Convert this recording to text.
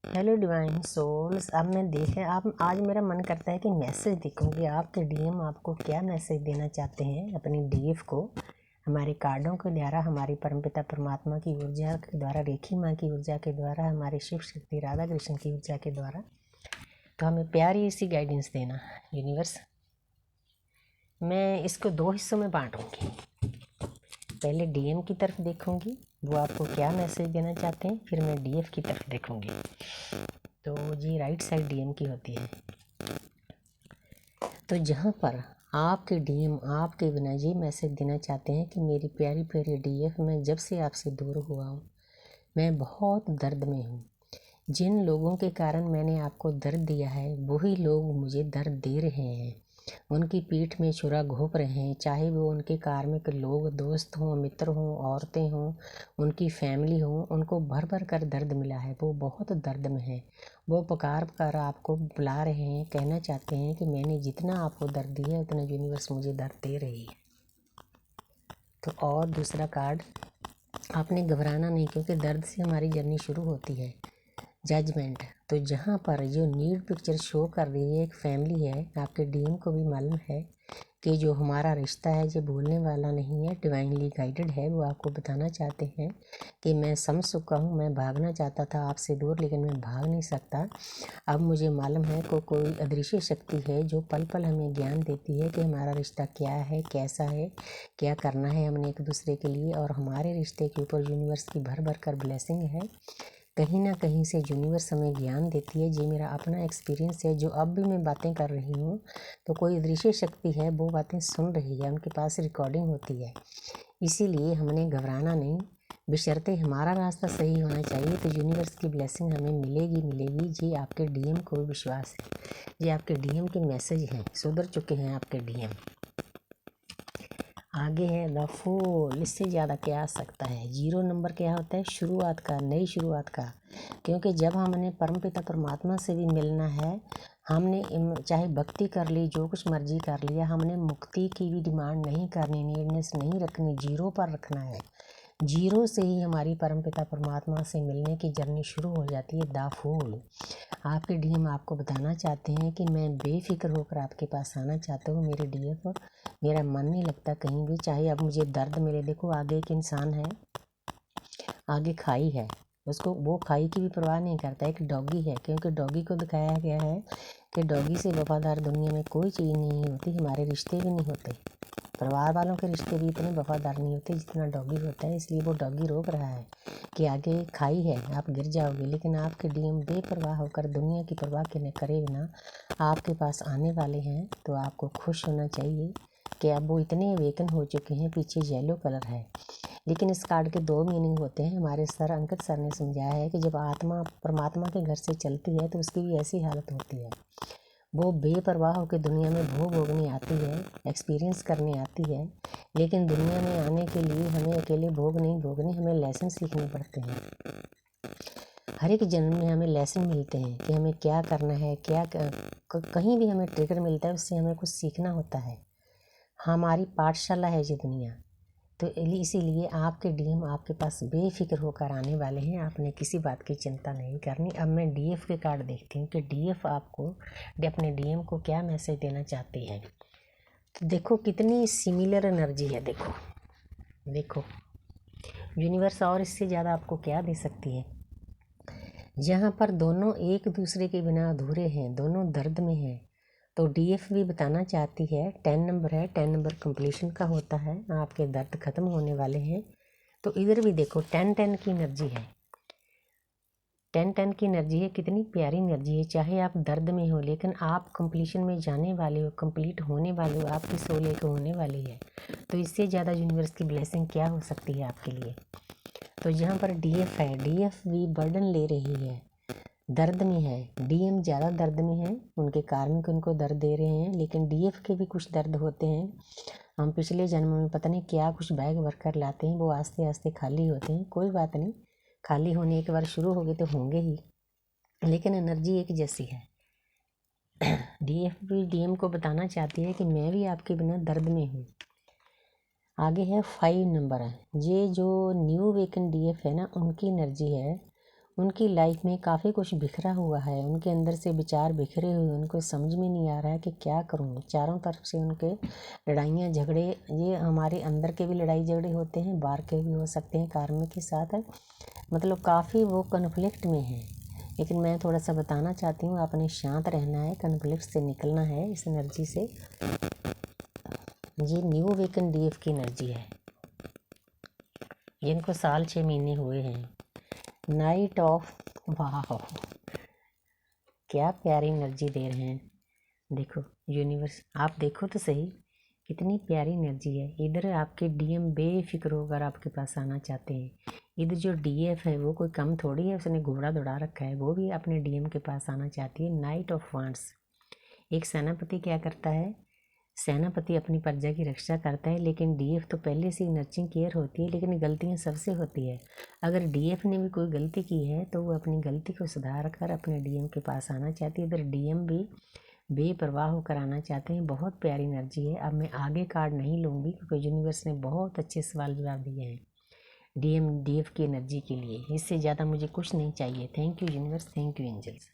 Hello divine souls. अब मैं देखें आप आज मेरा मन करता है कि मैसेज देखूंगी आपके डीएम आपको क्या मैसेज देना चाहते हैं अपनी डीएफ को, हमारे कार्डों के द्वारा, हमारी परमपिता परमात्मा की ऊर्जा के द्वारा, रेखी माँ की ऊर्जा के द्वारा, हमारी शिव शक्ति राधा कृष्ण की ऊर्जा के द्वारा। तो हमें प्यारी सी गाइडेंस देना यूनिवर्स। मैं इसको दो हिस्सों में बांटूंगी। पहले डीएम की तरफ देखूंगी वो आपको क्या मैसेज देना चाहते हैं, फिर मैं डीएफ की तरफ देखूंगी। तो जी राइट साइड डीएम की होती है। तो जहाँ पर आपके डीएम आपके बिना ये मैसेज देना चाहते हैं कि मेरी प्यारी प्यारी डीएफ, मैं जब से आपसे दूर हुआ हूँ मैं बहुत दर्द में हूँ। जिन लोगों के कारण मैंने आपको दर्द दिया है वही लोग मुझे दर्द दे रहे हैं, उनकी पीठ में छुरा घोंप रहे हैं, चाहे वो उनके कार्मिक लोग, दोस्त हों, मित्र हों, औरतें हों, उनकी फैमिली हो, उनको भर भर कर दर्द मिला है, वो बहुत दर्द में है। वो पुकार कर आपको बुला रहे हैं, कहना चाहते हैं कि मैंने जितना आपको दर्द दिया है उतना यूनिवर्स मुझे दर्द दे रही है। तो और दूसरा कार्ड, आपने घबराना नहीं क्योंकि दर्द से हमारी जर्नी शुरू होती है। जजमेंट। तो जहाँ पर जो नीड पिक्चर शो कर रही है एक फैमिली है, आपके डीएम को भी मालूम है कि जो हमारा रिश्ता है जो भूलने वाला नहीं है, डिवाइनली गाइडेड है। वो आपको बताना चाहते हैं कि मैं समझ चुका हूँ, मैं भागना चाहता था आपसे दूर लेकिन मैं भाग नहीं सकता। अब मुझे मालूम है को कोई अदृश्य शक्ति है जो पल पल हमें ज्ञान देती है कि हमारा रिश्ता क्या है, कैसा है, क्या करना है हमने एक दूसरे के लिए। और हमारे रिश्ते के ऊपर यूनिवर्स की भर भर कर ब्लेसिंग है। कहीं ना कहीं से यूनिवर्स हमें ज्ञान देती है। ये मेरा अपना एक्सपीरियंस है। जो अब भी मैं बातें कर रही हूँ तो कोई दृश्य शक्ति है वो बातें सुन रही है, उनके पास रिकॉर्डिंग होती है। इसीलिए हमने घबराना नहीं, बशर्ते हमारा रास्ता सही होना चाहिए। तो यूनिवर्स की ब्लेसिंग हमें मिलेगी मिलेगी। जी आपके डीएम को विश्वास है, ये आपके डीएम के मैसेज हैं, सुधर चुके हैं आपके डीएम। आगे है द फूल। इससे ज़्यादा क्या आ सकता है। 0 नंबर क्या होता है, शुरुआत का, नई शुरुआत का। क्योंकि जब हमने परमपिता परमात्मा से भी मिलना है, हमने चाहे भक्ति कर ली, जो कुछ मर्जी कर लिया, हमने मुक्ति की भी डिमांड नहीं करनी, नीडनेस नहीं रखनी, 0 पर रखना है। 0 से ही हमारी परमपिता परमात्मा से मिलने की जर्नी शुरू हो जाती है। The fool. आपके डीएम आपको बताना चाहते हैं कि मैं बेफिक्र होकर आपके पास आना चाहता हूँ मेरे डीएफ। मेरा मन नहीं लगता कहीं भी, चाहे अब मुझे दर्द मिले। देखो आगे एक इंसान है, आगे खाई है, उसको वो खाई की भी परवाह नहीं करता। एक डॉगी है, क्योंकि डॉगी को दिखाया गया है कि डॉगी से वफादार दुनिया में कोई चीज़ नहीं होती, हमारे रिश्ते भी नहीं होते, परिवार वालों के रिश्ते भी इतने वफादार नहीं होते जितना डॉगी होता है। इसलिए वो डॉगी रोक रहा है कि आगे खाई है, आप गिर जाओगे। लेकिन आपके डीएम बेपरवाह होकर, दुनिया की परवाह करे बिना आपके पास आने वाले हैं। तो आपको खुश होना चाहिए कि अब वो इतने अवेकन हो चुके हैं। पीछे येलो कलर है, लेकिन इस कार्ड के 2 मीनिंग होते हैं। हमारे सर अंकित सर ने समझाया है कि जब आत्मा परमात्मा के घर से चलती है तो उसकी भी ऐसी हालत होती है। वो बेपरवाह होकर दुनिया में भोग भोगने आती है, एक्सपीरियंस करने आती है। लेकिन दुनिया में आने के लिए हमें अकेले भोग नहीं भोगने, हमें लेसन सीखने पड़ते हैं। हर एक जन्म में हमें लेसन मिलते हैं कि हमें क्या करना है, क्या कहीं भी हमें ट्रिगर मिलता है, उससे हमें कुछ सीखना होता है। हमारी पाठशाला है ये दुनिया। तो इसीलिए आपके डीएम आपके पास बेफिक्र होकर आने वाले हैं, आपने किसी बात की चिंता नहीं करनी। अब मैं डीएफ के कार्ड देखती हूँ कि डीएफ आपको अपने डीएम को क्या मैसेज देना चाहती है। तो देखो कितनी सिमिलर एनर्जी है। देखो देखो यूनिवर्स और इससे ज़्यादा आपको क्या दे सकती है। जहाँ पर दोनों एक दूसरे के बिना अधूरे हैं, दोनों दर्द में हैं, तो डीएफ भी बताना चाहती है। 10 नंबर है, 10 नंबर कंप्लीशन का होता है, आपके दर्द ख़त्म होने वाले हैं। तो इधर भी देखो 10-10 की एनर्जी है, 10-10 की एनर्जी है। कितनी प्यारी एनर्जी है। चाहे आप दर्द में हो लेकिन आप कंप्लीशन में जाने वाले हो, कंप्लीट होने वाले हो, आपकी सोल एक होने वाली है। तो इससे ज़्यादा यूनिवर्स की ब्लेसिंग क्या हो सकती है आपके लिए। तो यहाँ पर डीएफ है, डीएफ भी बर्डन ले रही है, दर्द में है। डीएम ज़्यादा दर्द में है, उनके कार्मिक उनको दर्द दे रहे हैं, लेकिन डीएफ के भी कुछ दर्द होते हैं। हम पिछले जन्म में पता नहीं क्या कुछ बैग भर कर लाते हैं, वो आस्ते आस्ते खाली होते हैं। कोई बात नहीं, खाली होने एक बार शुरू हो गए तो होंगे ही, लेकिन एनर्जी एक जैसी है। डीएफ भी डीएम को बताना चाहती है कि मैं भी आपके बिना दर्द में हूँ। आगे है 5 नंबर है। ये जो न्यू वेकन डीएफ है ना, उनकी एनर्जी है। उनकी लाइफ में काफ़ी कुछ बिखरा हुआ है, उनके अंदर से विचार बिखरे हुए, उनको समझ में नहीं आ रहा है कि क्या करूं। चारों तरफ से उनके लड़ाइयाँ झगड़े, ये हमारे अंदर के भी लड़ाई झगड़े होते हैं, बाहर के भी हो सकते हैं कार्मिक के साथ, मतलब काफ़ी वो कन्फ्लिक्ट में है। लेकिन मैं थोड़ा सा बताना चाहती हूँ, आपने शांत रहना है, कन्फ्लिक्ट से निकलना है इस एनर्जी से। ये न्यू वीकेंड डीएफ की एनर्जी है, जिनको साल 6 महीने हुए हैं। नाइट ऑफ, वाह क्या प्यारी एनर्जी दे रहे हैं। देखो यूनिवर्स, आप देखो तो सही कितनी प्यारी एनर्जी है। इधर आपके डीएम बेफिक्र होकर आपके पास आना चाहते हैं। इधर जो डीएफ है वो कोई कम थोड़ी है, उसने घोड़ा दौड़ा रखा है, वो भी अपने डीएम के पास आना चाहती है। नाइट ऑफ वांड्स, एक सेनापति क्या करता है, सेनापति अपनी प्रजा की रक्षा करता है, लेकिन डीएफ तो पहले से ही नर्चिंग केयर होती है, लेकिन गलतियां सबसे होती है। अगर डीएफ ने भी कोई गलती की है तो वो अपनी गलती को सुधार कर अपने डीएम के पास आना चाहती है। इधर डीएम भी बेपरवाह होकर आना चाहते हैं। बहुत प्यारी एनर्जी है। अब मैं आगे कार्ड नहीं लूँगी क्योंकि यूनिवर्स ने बहुत अच्छे सवाल जवाब दिए हैं डीएम डीएफ की एनर्जी के लिए। इससे ज़्यादा मुझे कुछ नहीं चाहिए। Thank you universe, thank you angels.